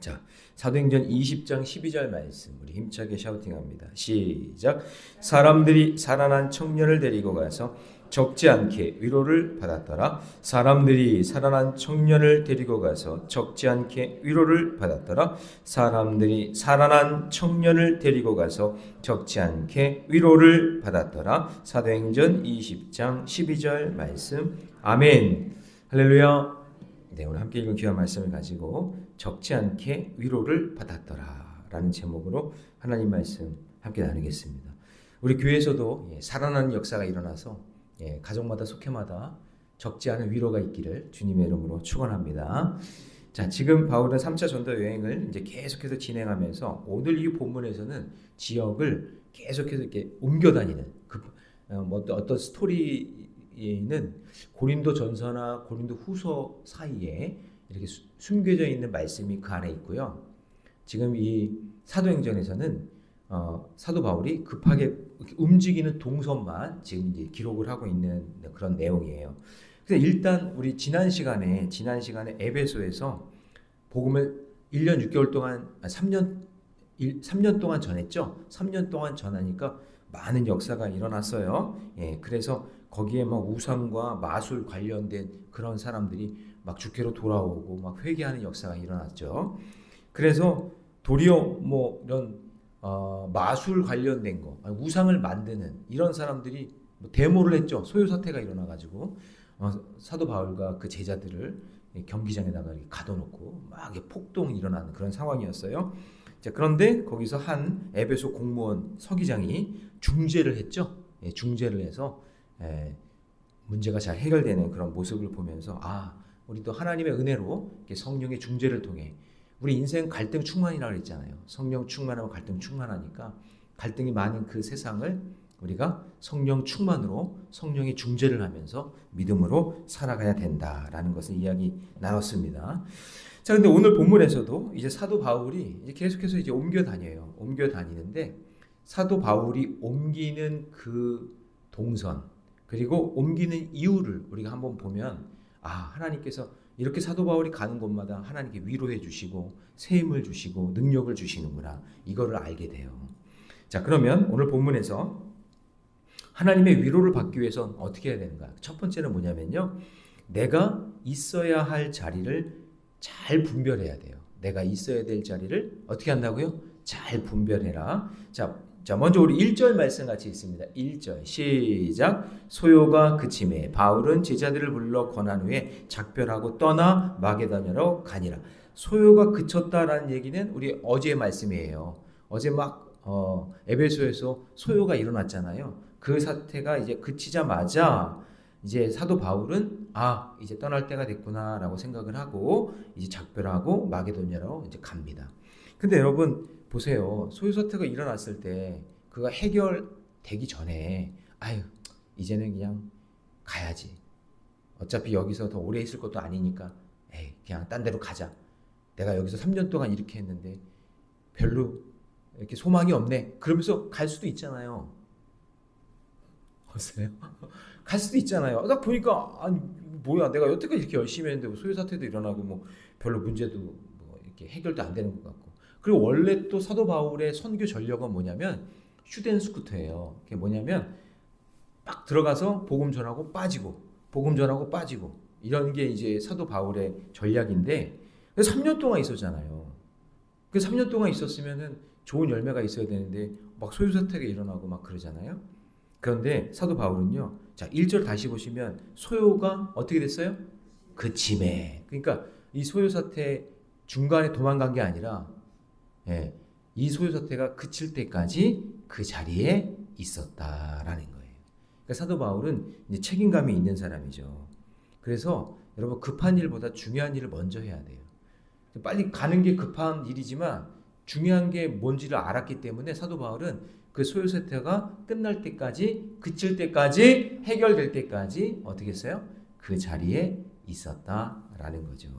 자, 사도행전 20장 12절 말씀 우리 힘차게 샤우팅합니다. 시작. 사람들이 살아난 청년을 데리고 가서 적지 않게 위로를 받았더라. 사람들이 살아난 청년을 데리고 가서 적지 않게 위로를 받았더라. 사람들이 살아난 청년을 데리고 가서 적지 않게 위로를 받았더라. 사도행전 20장 12절 말씀. 아멘. 할렐루야. 네, 오늘 함께 읽은 귀한 말씀을 가지고 적지 않게 위로를 받았더라 라는 제목으로 하나님 말씀 함께 나누겠습니다. 우리 교회에서도 살아나는 역사가 일어나서 가정마다 속회마다 적지 않은 위로가 있기를 주님의 이름으로 축원합니다. 자, 지금 바울은 3차 전도 여행을 이제 계속해서 진행하면서 오늘 이 본문에서는 지역을 계속해서 이렇게 옮겨 다니는 어떤 스토리는 고린도 전서나 고린도 후서 사이에 이렇게 숨겨져 있는 말씀이 그 안에 있고요. 지금 이 사도행전에서는 사도 바울이 급하게 움직이는 동선만 지금 이제 기록을 하고 있는 그런 내용이에요. 그래서 일단 우리 지난 시간에 에베소에서 복음을 1년 6개월 동안 3년 동안 전했죠. 3년 동안 전하니까 많은 역사가 일어났어요. 그래서 거기에 막 우상과 마술 관련된 그런 사람들이 막 주께로 돌아오고 막 회개하는 역사가 일어났죠. 그래서 도리어 뭐 이런 마술 관련된 거, 우상을 만드는 이런 사람들이 데모를 했죠. 소요 사태가 일어나가지고 사도 바울과 그 제자들을 경기장에다가 이렇게 가둬놓고 막 폭동이 일어나는 그런 상황이었어요. 자, 그런데 거기서 한 에베소 공무원 서기장이 중재를 했죠. 중재를 해서 문제가 잘 해결되는 그런 모습을 보면서 우리도 하나님의 은혜로 성령의 중재를 통해 우리 인생 갈등 충만이라고 그랬잖아요. 성령 충만하면 갈등 충만하니까 갈등이 많은 그 세상을 우리가 성령 충만으로 성령의 중재를 하면서 믿음으로 살아가야 된다라는 것을 이야기 나눴습니다. 자, 근데 오늘 본문에서도 이제 사도 바울이 이제 계속해서 이제 옮겨 다니는데 사도 바울이 옮기는 그 동선 그리고 옮기는 이유를 우리가 한번 보면 하나님께서 이렇게 사도 바울이 가는 곳마다 하나님께 위로해 주시고 새 힘을 주시고 능력을 주시는구나 이거를 알게 돼요. 자, 그러면 오늘 본문에서 하나님의 위로를 받기 위해서는 어떻게 해야 되는가? 첫 번째는 뭐냐면요. 내가 있어야 할 자리를 잘 분별해야 돼요. 내가 있어야 될 자리를 어떻게 한다고요? 잘 분별해라. 자, 먼저 우리 1절 말씀 같이 있습니다. 1절 시작. 소요가 그침에 바울은 제자들을 불러 권한 후에 작별하고 떠나 마게도냐로 가니라. 소요가 그쳤다라는 얘기는 우리 어제의 말씀이에요. 어제 막 에베소에서 소요가 일어났잖아요. 그 사태가 이제 그치자마자 이제 사도 바울은 이제 떠날 때가 됐구나라고 생각을 하고 이제 작별하고 마게도냐로 이제 갑니다. 근데 여러분 보세요. 소요 사태가 일어났을 때 그가 해결되기 전에 이제는 그냥 가야지. 어차피 여기서 더 오래 있을 것도 아니니까 그냥 딴 데로 가자. 내가 여기서 3년 동안 이렇게 했는데 별로 이렇게 소망이 없네. 그러면서 갈 수도 있잖아요. 보세요. 갈 수도 있잖아요. 딱 보니까 뭐야 내가 여태까지 이렇게 열심히 했는데 소요 사태도 일어나고 뭐 별로 문제도 뭐 이렇게 해결도 안 되는 것 같고. 그리고 원래 또 사도 바울의 선교 전략은 뭐냐면 휴덴 스쿠터예요. 그게 뭐냐면 막 들어가서 복음 전하고 빠지고 복음 전하고 빠지고 이런 게 이제 사도 바울의 전략인데 3년 동안 있었잖아요. 그 3년 동안 있었으면은 좋은 열매가 있어야 되는데 막 소요 사태가 일어나고 막 그러잖아요. 그런데 사도 바울은요. 자, 1절 다시 보시면 소요가 어떻게 됐어요? 그침에. 그러니까 이 소요 사태 중간에 도망간 게 아니라 이 소요 사태가 그칠 때까지 그 자리에 있었다라는 거예요. 그러니까 사도 바울은 이제 책임감이 있는 사람이죠. 그래서 여러분 급한 일보다 중요한 일을 먼저 해야 돼요. 빨리 가는 게 급한 일이지만 중요한 게 뭔지를 알았기 때문에 사도 바울은 그 소요 사태가 끝날 때까지 그칠 때까지 해결될 때까지 어떻게 했어요? 그 자리에 있었다라는 거죠.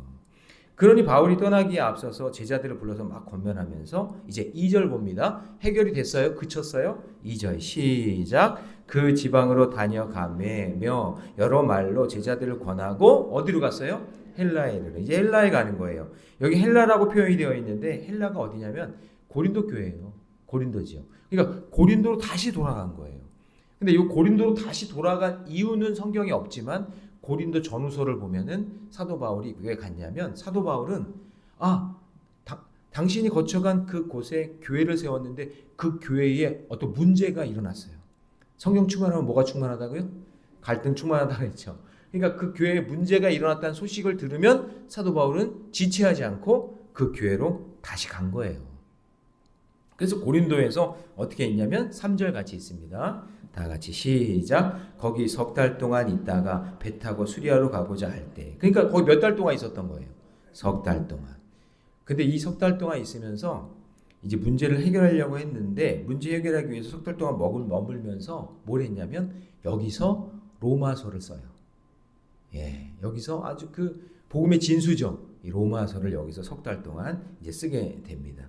그러니 바울이 떠나기에 앞서서 제자들을 불러서 막 권면하면서 이제 2절 봅니다. 해결이 됐어요? 그쳤어요? 2절 시작. 그 지방으로 다녀가며 여러 말로 제자들을 권하고 어디로 갔어요? 헬라에 이르러. 이제 헬라에 가는 거예요. 여기 헬라라고 표현이 되어 있는데 헬라가 어디냐면 고린도 교회예요. 고린도지요. 그러니까 고린도로 다시 돌아간 거예요. 근데 이 고린도로 다시 돌아간 이유는 성경에 없지만 고린도 전후서를 보면은 사도 바울이 왜 갔냐면 사도 바울은 당신이 거쳐간 그 곳에 교회를 세웠는데 그 교회에 어떤 문제가 일어났어요. 성령 충만하면 뭐가 충만하다고요? 갈등 충만하다고 했죠. 그러니까 그 교회에 문제가 일어났다는 소식을 들으면 사도 바울은 지체하지 않고 그 교회로 다시 간 거예요. 그래서 고린도에서 어떻게 있냐면 3절 같이 있습니다. 다 같이 시작. 거기 석 달 동안 있다가 배 타고 수리아로 가고자 할 때. 그러니까 거기 몇 달 동안 있었던 거예요. 석 달 동안. 근데 이 석 달 동안 있으면서 이제 문제를 해결하려고 했는데 문제 해결하기 위해서 석 달 동안 머물면서 뭘 했냐면 여기서 로마서를 써요. 예, 여기서 아주 그 복음의 진수죠. 이 로마서를 여기서 석 달 동안 이제 쓰게 됩니다.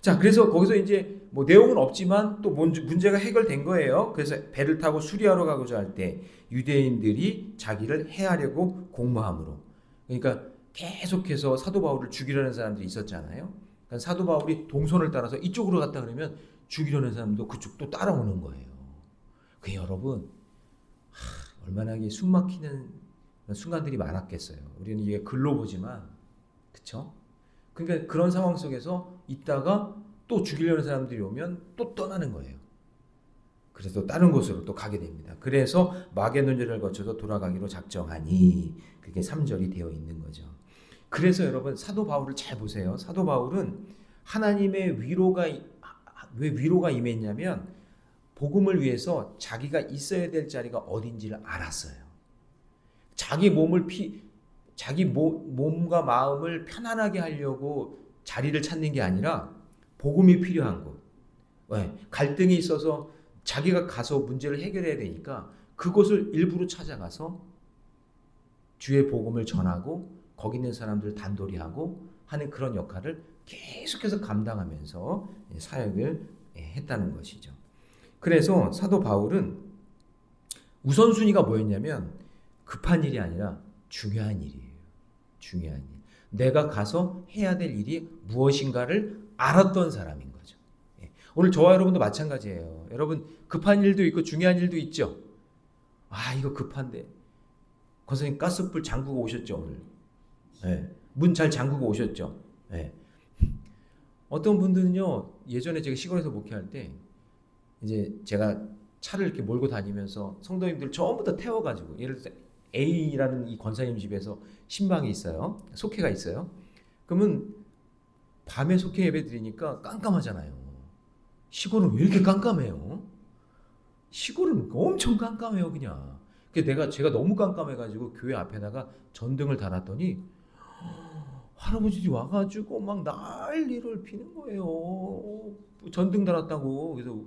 자, 그래서 거기서 이제 뭐 내용은 없지만 또 문제가 해결된 거예요. 그래서 배를 타고 수리아로 가고자 할 때 유대인들이 자기를 해하려고 공모함으로. 그러니까 계속해서 사도 바울을 죽이려는 사람들이 있었잖아요. 그러니까 사도 바울이 동선을 따라서 이쪽으로 갔다 그러면 죽이려는 사람도 그쪽도 따라오는 거예요. 그 여러분 얼마나 이게 숨 막히는 순간들이 많았겠어요. 우리는 이게 글로 보지만 그렇죠? 그러니까 그런 상황 속에서 있다가 또 죽이려는 사람들이 오면 또 떠나는 거예요. 그래서 다른 곳으로 또 가게 됩니다. 그래서 마게도냐를 거쳐서 돌아가기로 작정하니 그게 3절이 되어 있는 거죠. 그래서 여러분 사도 바울을 잘 보세요. 사도 바울은 하나님의 왜 위로가 임했냐면 복음을 위해서 자기가 있어야 될 자리가 어딘지를 알았어요. 자기 몸과 마음을 편안하게 하려고 자리를 찾는 게 아니라 복음이 필요한 곳. 왜? 갈등이 있어서 자기가 가서 문제를 해결해야 되니까 그곳을 일부러 찾아가서 주의 복음을 전하고 거기 있는 사람들을 단도리하고 하는 그런 역할을 계속해서 감당하면서 사역을 했다는 것이죠. 그래서 사도 바울은 우선순위가 뭐였냐면 급한 일이 아니라 중요한 일이에요. 중요한 일. 내가 가서 해야 될 일이 무엇인가를 알았던 사람인 거죠. 오늘 저와 여러분도 마찬가지예요. 여러분 급한 일도 있고 중요한 일도 있죠. 이거 급한데 권사님 가스불 잠그고 오셨죠 오늘? 네. 문 잘 잠그고 오셨죠? 네. 어떤 분들은요 예전에 제가 시골에서 목회할 때 이제 제가 차를 이렇게 몰고 다니면서 성도님들 전부 다 태워가지고 예를 들어서 A라는 이 권사님 집에서 신방이 있어요. 속회가 있어요. 그러면 밤에 속회 예배 드리니까 깜깜하잖아요. 시골은 왜 이렇게 깜깜해요? 시골은 엄청 깜깜해요 그냥. 제가 너무 깜깜해가지고 교회 앞에다가 전등을 달았더니 할아버지들이 와가지고 막 난리를 피는 거예요. 전등 달았다고. 그래서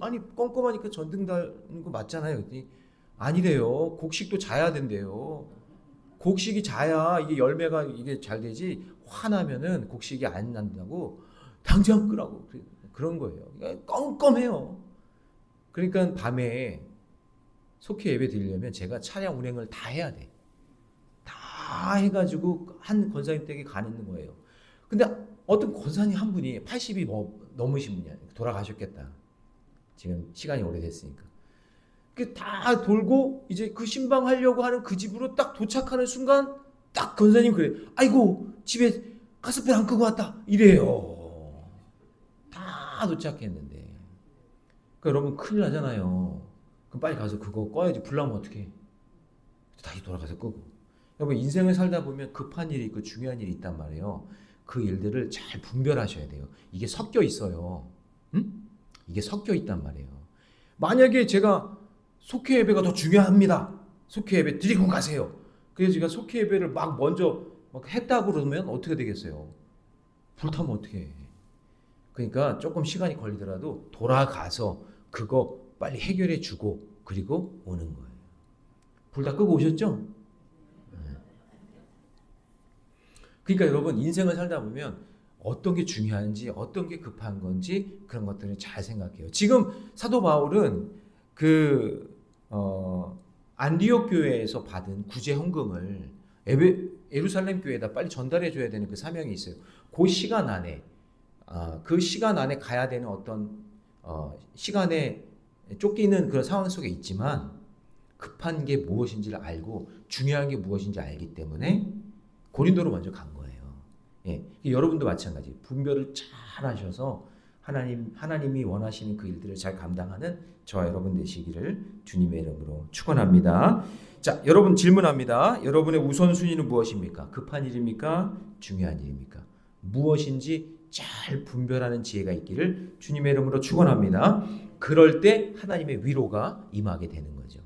아니 껌껌하니까 전등 달는 거 맞잖아요. 그랬더니 아니래요. 곡식도 자야 된대요. 곡식이 자야 이게 열매가 이게 잘 되지. 화나면은 곡식이 안 난다고 당장 끄라고 그런 거예요. 그러니까 껌껌해요. 그러니까 밤에 속회 예배 드리려면 제가 차량 운행을 다 해야 돼. 다 해가지고 한 권사님 댁에 가는 거예요. 근데 어떤 권사님 한 분이 80이 넘으신 분이야. 돌아가셨겠다. 지금 시간이 오래됐으니까. 다 돌고 이제 그 신방하려고 하는 그 집으로 딱 도착하는 순간 딱 권사님 그래. 아이고 집에 가스불 안 끄고 왔다. 이래요. 다 도착했는데. 그러니까 여러분 큰일 나잖아요. 그럼 빨리 가서 그거 꺼야지. 불 나면 어떡해. 다시 돌아가서 끄고. 여러분 인생을 살다 보면 급한 일이 있고 중요한 일이 있단 말이에요. 그 일들을 잘 분별하셔야 돼요. 이게 섞여 있어요. 응? 이게 섞여 있단 말이에요. 만약에 제가 속회 예배가 더 중요합니다. 속회 예배 드리고 가세요. 그래서 제가 속회 예배를 먼저 했다고 그러면 어떻게 되겠어요? 불타면 어떻게 해? 그러니까 조금 시간이 걸리더라도 돌아가서 그거 빨리 해결해 주고 그리고 오는 거예요. 불 다 끄고 오셨죠? 그러니까 여러분 인생을 살다 보면 어떤 게 중요한지 어떤 게 급한 건지 그런 것들을 잘 생각해요. 지금 사도 바울은 안디옥 교회에서 받은 구제 헌금을 예루살렘 교회에다 빨리 전달해 줘야 되는 그 사명이 있어요. 그 시간 안에 그 시간 안에 가야 되는 어떤 시간에 쫓기는 그런 상황 속에 있지만 급한 게 무엇인지를 알고 중요한 게 무엇인지 알기 때문에 고린도로 먼저 간 거예요. 예, 여러분도 마찬가지. 분별을 잘 하셔서 하나님이 원하시는 그 일들을 잘 감당하는 저와 여러분 되시기를 주님의 이름으로 축원합니다. 자, 여러분 질문합니다. 여러분의 우선순위는 무엇입니까? 급한 일입니까? 중요한 일입니까? 무엇인지 잘 분별하는 지혜가 있기를 주님의 이름으로 축원합니다. 그럴 때 하나님의 위로가 임하게 되는 거죠.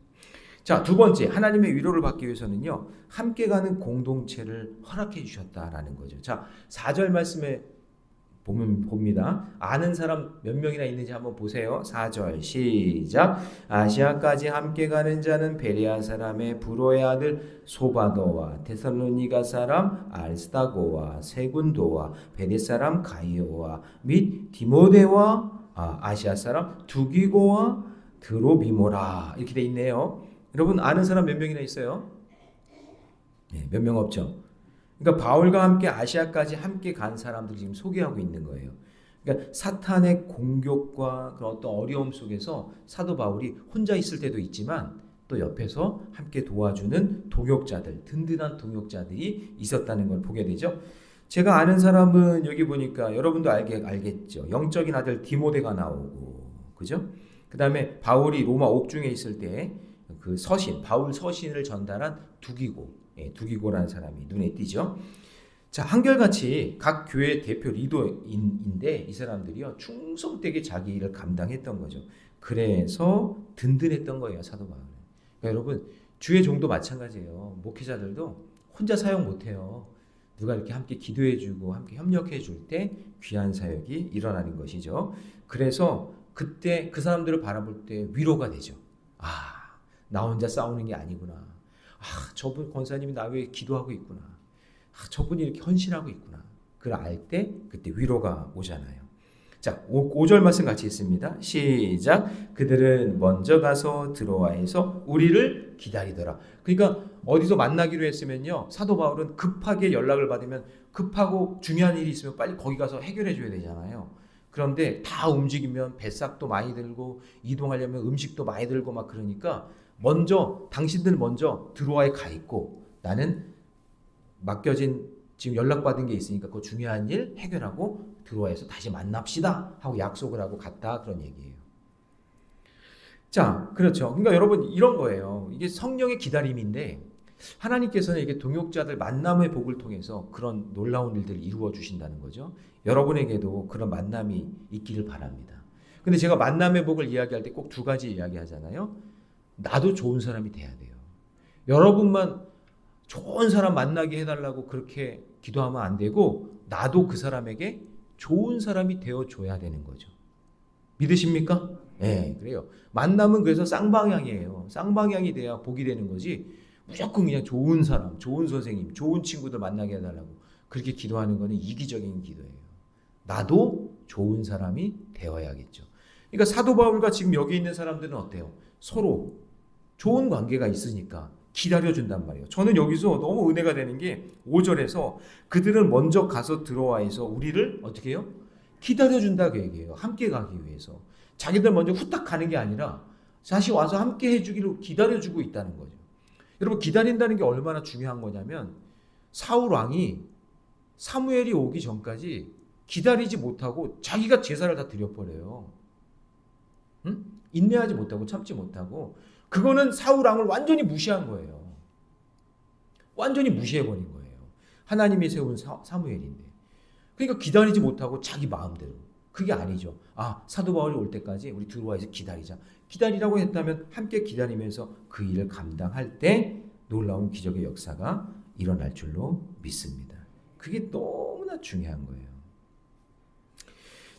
자, 두 번째, 하나님의 위로를 받기 위해서는요, 함께 가는 공동체를 허락해 주셨다라는 거죠. 자, 4절 말씀에 보면 봅니다. 아는 사람 몇 명이나 있는지 한번 보세요. 4절 시작. 아시아까지 함께 가는 자는 베레아 사람의 브로의 아들 소바도와 데살로니가 사람 아리스타고와 세군도와 베레 사람 가이오와 및 디모데와 아시아 사람 두기고와 드로비모라 이렇게 돼 있네요. 여러분 아는 사람 몇 명이나 있어요? 네, 몇 명 없죠. 그러니까 바울과 함께 아시아까지 함께 간 사람들이 지금 소개하고 있는 거예요. 그러니까 사탄의 공격과 그런 어떤 어려움 속에서 사도 바울이 혼자 있을 때도 있지만 또 옆에서 함께 도와주는 동역자들, 든든한 동역자들이 있었다는 걸 보게 되죠. 제가 아는 사람은 여기 보니까 여러분도 알겠죠. 영적인 아들 디모데가 나오고, 그죠? 그 다음에 바울이 로마 옥중에 있을 때 그 서신, 바울 서신을 전달한 두기고라는 사람이 눈에 띄죠. 자, 한결같이 각 교회 대표 리더인데 이 사람들이요 충성되게 자기 일을 감당했던 거죠. 그래서 든든했던 거예요, 사도 바울은. 그러니까 여러분 주의 종도 마찬가지예요. 목회자들도 혼자 사역 못해요. 누가 이렇게 함께 기도해주고 함께 협력해줄 때 귀한 사역이 일어나는 것이죠. 그래서 그때 그 사람들을 바라볼 때 위로가 되죠. 나 혼자 싸우는 게 아니구나. 저분 권사님이 나 위해 기도하고 있구나. 저분이 이렇게 헌신하고 있구나. 그걸 알 때 그때 위로가 오잖아요. 자, 5절 말씀 같이 있습니다. 시작. 그들은 먼저 가서 드로아에서 우리를 기다리더라. 그러니까 어디서 만나기로 했으면요. 사도 바울은 급하게 연락을 받으면 급하고 중요한 일이 있으면 빨리 거기 가서 해결해 줘야 되잖아요. 그런데 다 움직이면 배삭도 많이 들고 이동하려면 음식도 많이 들고 막 그러니까 당신들 먼저 드로아에 가 있고 나는 맡겨진 지금 연락받은 게 있으니까 그 중요한 일 해결하고 드로아에서 다시 만납시다 하고 약속을 하고 갔다 그런 얘기예요. 자, 그렇죠. 그러니까 여러분 이런 거예요. 이게 성령의 기다림인데 하나님께서는 이게 동역자들 만남의 복을 통해서 그런 놀라운 일들을 이루어 주신다는 거죠. 여러분에게도 그런 만남이 있기를 바랍니다. 근데 제가 만남의 복을 이야기할 때 꼭 두 가지 이야기하잖아요. 나도 좋은 사람이 돼야 돼요. 여러분만 좋은 사람 만나게 해달라고 그렇게 기도하면 안 되고 나도 그 사람에게 좋은 사람이 되어줘야 되는 거죠. 믿으십니까? 네, 그래요. 만남은 그래서 쌍방향이에요. 쌍방향이 돼야 복이 되는 거지 무조건 그냥 좋은 사람, 좋은 선생님, 좋은 친구들 만나게 해달라고 그렇게 기도하는 거는 이기적인 기도예요. 나도 좋은 사람이 되어야겠죠. 그러니까 사도 바울과 지금 여기 있는 사람들은 어때요? 서로 좋은 관계가 있으니까 기다려준단 말이에요. 저는 여기서 너무 은혜가 되는 게 5절에서 그들은 먼저 가서 드로아에서 우리를 어떻게 해요? 기다려준다고 얘기해요. 함께 가기 위해서. 자기들 먼저 후딱 가는 게 아니라 다시 와서 함께 해주기로 기다려주고 있다는 거죠. 여러분 기다린다는 게 얼마나 중요한 거냐면 사울 왕이 사무엘이 오기 전까지 기다리지 못하고 자기가 제사를 다 드려버려요. 응? 인내하지 못하고 참지 못하고 그거는 사울 왕을 완전히 무시한 거예요. 완전히 무시해버린 거예요. 하나님이 세운 사무엘인데. 그러니까 기다리지 못하고 자기 마음대로. 그게 아니죠. 사도 바울이 올 때까지 우리 드로아에서 기다리자. 기다리라고 했다면 함께 기다리면서 그 일을 감당할 때 놀라운 기적의 역사가 일어날 줄로 믿습니다. 그게 너무나 중요한 거예요.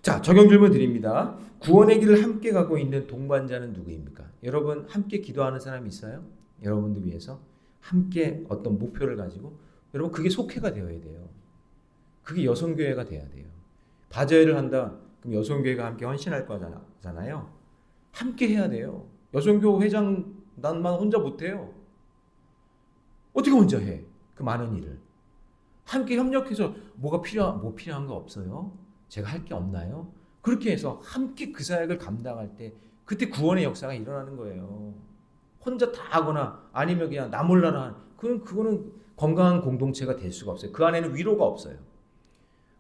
자, 적용 질문 드립니다. 구원의 길을 함께 가고 있는 동반자는 누구입니까? 여러분 함께 기도하는 사람이 있어요? 여러분들 위해서 함께 어떤 목표를 가지고 여러분 그게 속회가 되어야 돼요. 그게 여성교회가 돼야 돼요. 바자회를 한다. 그럼 여성교회가 함께 헌신할 거잖아요. 함께 해야 돼요. 여성교회 회장 난만 혼자 못해요. 어떻게 혼자 해? 그 많은 일을. 함께 협력해서 뭐 필요한 거 없어요? 제가 할 게 없나요? 그렇게 해서 함께 그 사역을 감당할 때 그때 구원의 역사가 일어나는 거예요. 혼자 다 하거나 아니면 그냥 나 몰라라. 그거는 건강한 공동체가 될 수가 없어요. 그 안에는 위로가 없어요.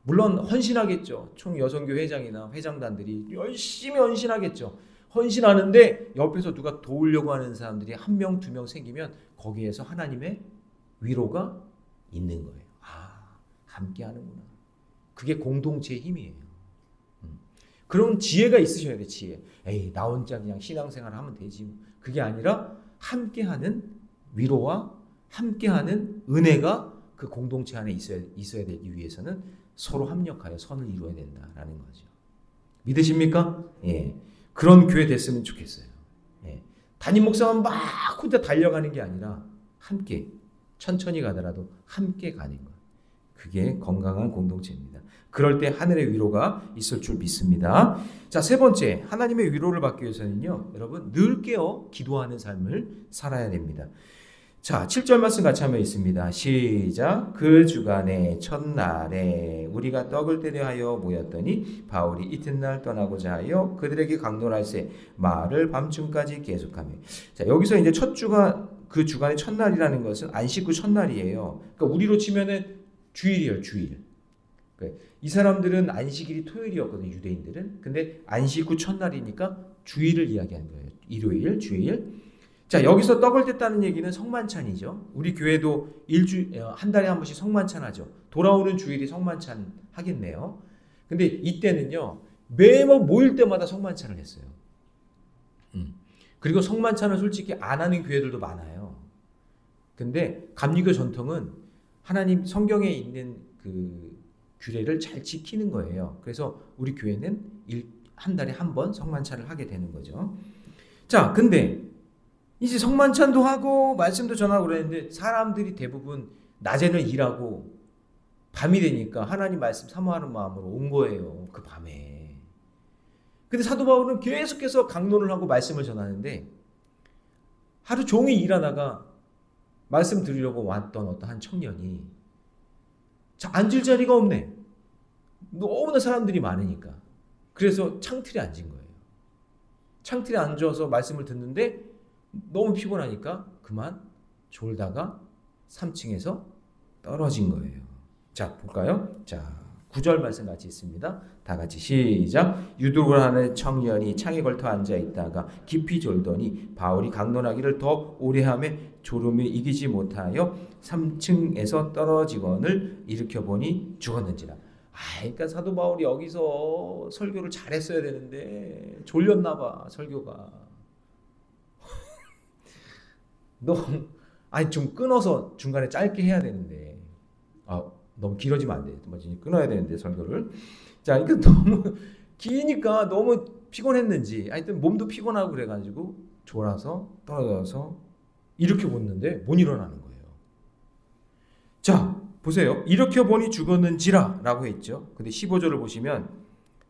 물론 헌신하겠죠. 총 여성교 회장이나 회장단들이 열심히 헌신하겠죠. 헌신하는데 옆에서 누가 도우려고 하는 사람들이 한 명, 두 명 생기면 거기에서 하나님의 위로가 있는 거예요. 아, 함께 하는구나. 그게 공동체의 힘이에요. 그런 지혜가 있으셔야 돼, 지혜. 에이, 나 혼자 그냥 신앙생활 하면 되지. 그게 아니라 함께하는 위로와 함께하는 은혜가 그 공동체 안에 있어야 되기 위해서는 서로 합력하여 선을 이루어야 된다라는 거죠. 믿으십니까? 예. 그런 교회 됐으면 좋겠어요. 예. 담임 목사만 막 혼자 달려가는 게 아니라 함께 천천히 가더라도 함께 가는 것. 그게 건강한 공동체입니다. 그럴 때 하늘의 위로가 있을 줄 믿습니다. 자, 세 번째, 하나님의 위로를 받기 위해서는요, 여러분 늘 깨어 기도하는 삶을 살아야 됩니다. 자, 7절 말씀 같이 한번 있습니다. 시작. 그 주간의 첫날에 우리가 떡을 떼려 하여 모였더니 바울이 이튿날 떠나고자 하여 그들에게 강론할세 말을 밤중까지 계속하며. 자, 여기서 이제 그 주간의 첫날이라는 것은 안식 후 첫날이에요. 그러니까 우리로 치면은 주일이에요, 주일. 이 사람들은 안식일이 토요일이었거든요, 유대인들은. 근데 안식 후 첫날이니까 주일을 이야기하는 거예요. 일요일, 주일. 자, 여기서 떡을 뗐다는 얘기는 성만찬이죠. 우리 교회도 한 달에 한 번씩 성만찬 하죠. 돌아오는 주일이 성만찬 하겠네요. 근데 이때는요, 매번 모일 때마다 성만찬을 했어요. 그리고 성만찬을 솔직히 안 하는 교회들도 많아요. 근데 감리교 전통은 하나님 성경에 있는 그 규례를 잘 지키는 거예요. 그래서 우리 교회는 한 달에 한 번 성만찬을 하게 되는 거죠. 자, 근데 이제 성만찬도 하고 말씀도 전하고 그랬는데 사람들이 대부분 낮에는 일하고 밤이 되니까 하나님 말씀 사모하는 마음으로 온 거예요. 그 밤에. 근데 사도 바울은 계속해서 강론을 하고 말씀을 전하는데 하루 종일 일하다가 말씀 드리려고 왔던 어떤 한 청년이 앉을 자리가 없네. 너무나 사람들이 많으니까. 그래서 창틀에 앉은 거예요. 창틀에 앉아서 말씀을 듣는데 너무 피곤하니까 그만 졸다가 3층에서 떨어진 거예요. 자, 볼까요? 자, 9절 말씀 같이 있습니다. 다 같이 시작. 유독을 하는 청년이 창에 걸터 앉아 있다가 깊이 졸더니 바울이 강론하기를 더 오래 하며 졸음이 이기지 못하여 3층에서 떨어지건을 일으켜 보니 죽었는지라. 그러니까 사도 바울이 여기서 설교를 잘했어야 되는데 졸렸나 봐, 설교가. 좀 끊어서 중간에 짧게 해야 되는데 너무 길어지면 안 돼. 끊어야 되는데 설교를. 자, 이거 너무 기니까 너무 피곤했는지 하여튼 몸도 피곤하고 그래가지고 졸아서 떨어져서 이렇게 보는데 못 일어나는 거예요. 자, 보세요. 이렇게 보니 죽었는지라 라고 했죠. 근데 15절을 보시면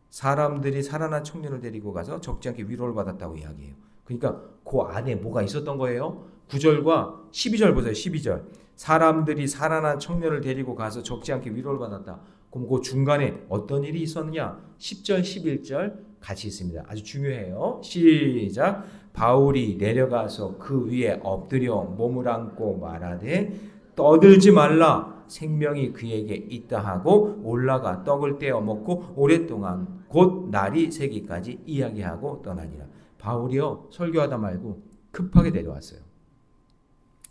사람들이 살아난 청년을 데리고 가서 적지 않게 위로를 받았다고 이야기해요. 그러니까 그 안에 뭐가 있었던 거예요? 9절과 12절 보세요. 12절. 사람들이 살아난 청년을 데리고 가서 적지 않게 위로를 받았다. 그럼 그 중간에 어떤 일이 있었느냐? 10절, 11절 같이 있습니다. 아주 중요해요. 시작. 바울이 내려가서 그 위에 엎드려 몸을 안고 말하되 떠들지 말라. 생명이 그에게 있다 하고 올라가 떡을 떼어 먹고 오랫동안 곧 날이 새기까지 이야기하고 떠나니라. 바울이요, 설교하다 말고 급하게 내려왔어요.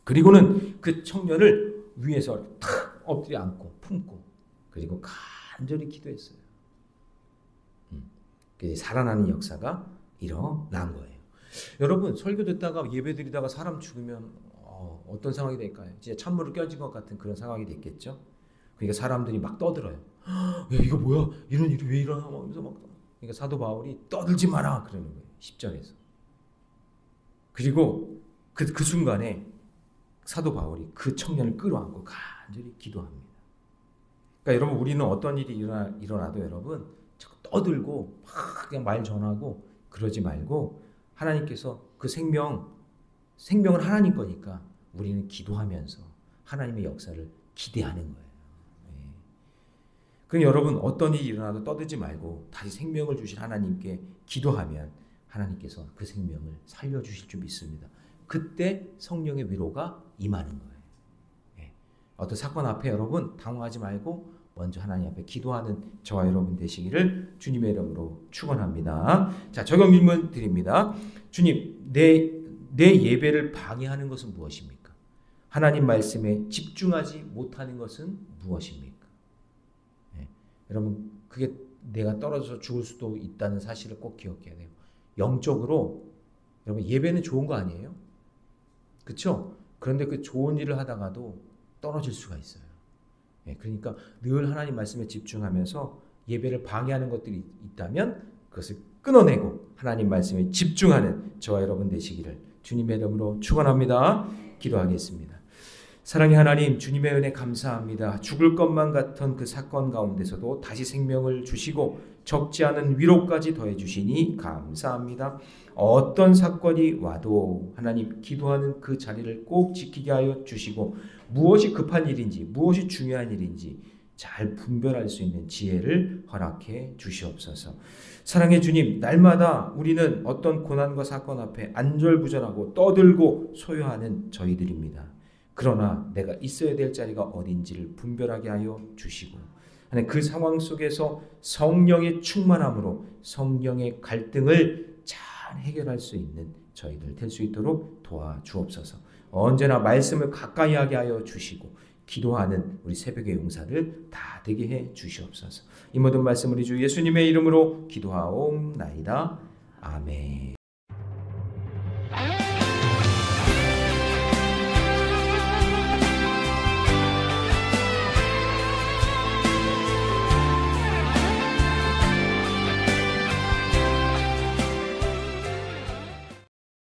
그리고는 그 청년을 위에서 탁 엎드려 안고 품고 그리고 간절히 기도했어요. 그래서 살아나는 역사가 일어난 거예요. 여러분, 설교 듣다가 예배 드리다가 사람 죽으면 어떤 상황이 될까요? 진짜 찬물을 껴진 것 같은 그런 상황이 됐겠죠. 그러니까 사람들이 막 떠들어요. 야, 이거 뭐야? 이런 일이 왜 일어나? 하면서 막. 그러니까 사도 바울이 떠들지 마라 그러는 거예요. 10절에서. 그리고 그 순간에 사도 바울이 그 청년을 끌어안고 간절히 기도합니다. 그러니까 여러분, 우리는 어떤 일이 일어나도 여러분 자꾸 떠들고 막 그냥 말 전하고 그러지 말고 하나님께서 그 생명은 하나님 거니까 우리는 기도하면서 하나님의 역사를 기대하는 거예요. 그럼 여러분 어떤 일이 일어나도 떠들지 말고 다시 생명을 주신 하나님께 기도하면 하나님께서 그 생명을 살려주실 줄 믿습니다. 그때 성령의 위로가 임하는 거예요. 예. 어떤 사건 앞에 여러분 당황하지 말고 먼저 하나님 앞에 기도하는 저와 여러분 되시기를 주님의 이름으로 축원합니다. 자, 적용 질문 드립니다. 주님, 내 예배를 방해하는 것은 무엇입니까? 하나님 말씀에 집중하지 못하는 것은 무엇입니까? 예. 여러분, 그게 내가 떨어져서 죽을 수도 있다는 사실을 꼭 기억해야 돼요. 영적으로 여러분 예배는 좋은 거 아니에요? 그렇죠? 그런데 그 좋은 일을 하다가도 떨어질 수가 있어요. 예, 그러니까 늘 하나님 말씀에 집중하면서 예배를 방해하는 것들이 있다면 그것을 끊어내고 하나님 말씀에 집중하는 저와 여러분 되시기를 주님의 이름으로 축원합니다. 기도하겠습니다. 사랑의 하나님, 주님의 은혜 감사합니다. 죽을 것만 같은 그 사건 가운데서도 다시 생명을 주시고 적지 않은 위로까지 더해 주시니 감사합니다. 어떤 사건이 와도 하나님 기도하는 그 자리를 꼭 지키게 하여 주시고 무엇이 급한 일인지 무엇이 중요한 일인지 잘 분별할 수 있는 지혜를 허락해 주시옵소서. 사랑의 주님, 날마다 우리는 어떤 고난과 사건 앞에 안절부절하고 떠들고 소요하는 저희들입니다. 그러나 내가 있어야 될 자리가 어딘지를 분별하게 하여 주시고 그 상황 속에서 성령의 충만함으로 성령의 갈등을 잘 해결할 수 있는 저희들 될 수 있도록 도와주옵소서. 언제나 말씀을 가까이 하게 하여 주시고 기도하는 우리 새벽의 용사들 다 되게 해 주시옵소서. 이 모든 말씀 우리 주 예수님의 이름으로 기도하옵나이다. 아멘.